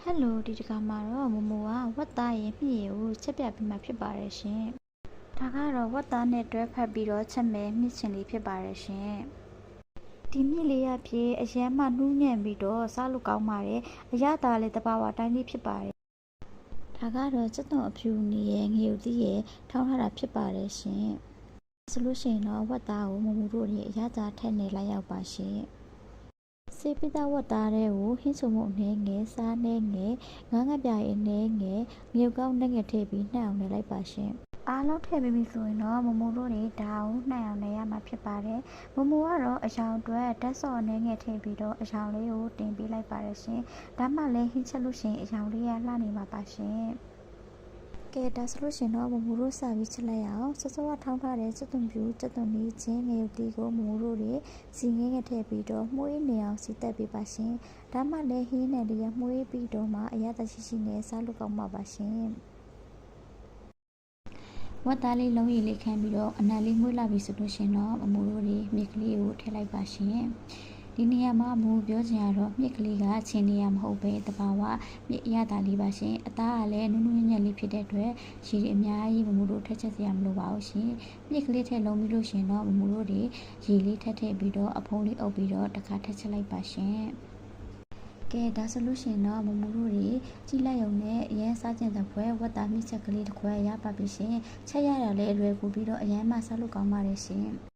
ဟယ်လိုဒီတခါမှာတော့မမိုကဝက်သားရဲ့မြည့်ရည်ကိုချက်ပြပေးမှဖြစ်ပါတယ်ရှင်ဒါကတော့ဝက်သားနဲ့တွဲဖက်ပြီးတော့ချက်မယ်မြင့်ချင်လေးဖြစ်ပါတယ်ရှင်ဒီမြင့်လေးရဖြစ်အရန်မှနှူးညံ့ပြီးတော့စားလို့ကောင်းပါတယ်အရသာလေးတဘာဝတိုင်းလေးဖြစ်ပါတယ်ဒါကတော့စက်သွန်အဖြူနေရဲ့ငရုတ်သီးရဲ့ထောင်းထားတာဖြစ်ပါတယ်ရှင်ဆိုလို့ရှိရင်တော့ဝက်သားကိုမမိုတို့ရဲ့အရသာထက်နေလိုက်ရောက်ပါရှင်စေပိတဝတ်သားတဲ့ကိုဟင်းချုံမှုနှဲငယ်စားနှဲငယ်ငါးငပြရဲ့နှဲငယ်မြုပ်ကောင်းနှဲငယ်ထည့်ပြီးနှံ့အောင်နှဲလိုက်ပါရှင်အားလုံးထည့်ပြီးပြီဆိုရင်တော့မမိုတို့တွေဒါအောင်နှံ့အောင်နှဲရမှာဖြစ်ပါတယ်မမိုကတော့အယောင်အတွက်တက်စော့နှဲငယ်ထည့်ပြီးတော့အယောင်လေးကိုတင်ပေးလိုက်ပါတယ်ရှင်ဒါမှလည်းဟင်းချက်လို့ရှိရင်အယောင်လေးရလှနေမှာပါရှင်ကဲဒါဆိုလို့ရှင်တော့မမိုတို့စပြီးချက်လိုက်အောင်စစောထောင်းထားတဲ့စက်သွန်ပြူစက်သွန်လေးချင်းငရုတ်တီကိုမမိုတို့တွေစီငင်းငယ်ထည့်ပြီးတော့မှုေးနေအောင်စီတက်ပေးပါရှင်ဒါမှလည်းဟင်းနဲ့တည်းမှုေးပြီးတော့မှအရသာရှိရှိနဲ့စားလို့ကောင်းပါပါရှင်ဝတ်သားလေးလုံးရည်လေးခမ်းပြီးတော့အနံလေးမှုေးလာပြီဆိုလို့ရှင်တော့မမိုတို့တွေမြစ်ကလေးကိုထည့်လိုက်ပါရှင်ဒီနေရာမှာမိုးပြောချင်ရတော့မြစ်ကလေးကချင်းနေရမဟုတ်ပဲတဘာဝမြစ်ရတာလေးပါရှင်အသားကလည်းနုနုညံ့လေးဖြစ်တဲ့အတွက်ရေတွေအများကြီးမမိုတို့ထက်ချက်စရာမလိုပါဘူးရှင်မြစ်ကလေးထည့်လုံးပြီးလို့ရှင်တော့မမိုတို့တွေရေလေးထည့်ပြီးတော့အဖုံးလေးအုပ်ပြီးတော့တစ်ခါထက်ချက်လိုက်ပါရှင်ကဲဒါဆိုလို့ရှင်တော့မမိုတို့တွေကြည့်လိုက်ရုံနဲ့အရင်စားကျင်တဲ့ဘွဲဝတ်သားမြစ်ချက်ကလေးတစ်ခွဲရပါပြီရှင်ချက်ရတာလည်းအလွယ်ကူပြီးတော့အရင်မှစားလို့ကောင်းပါတယ်ရှင်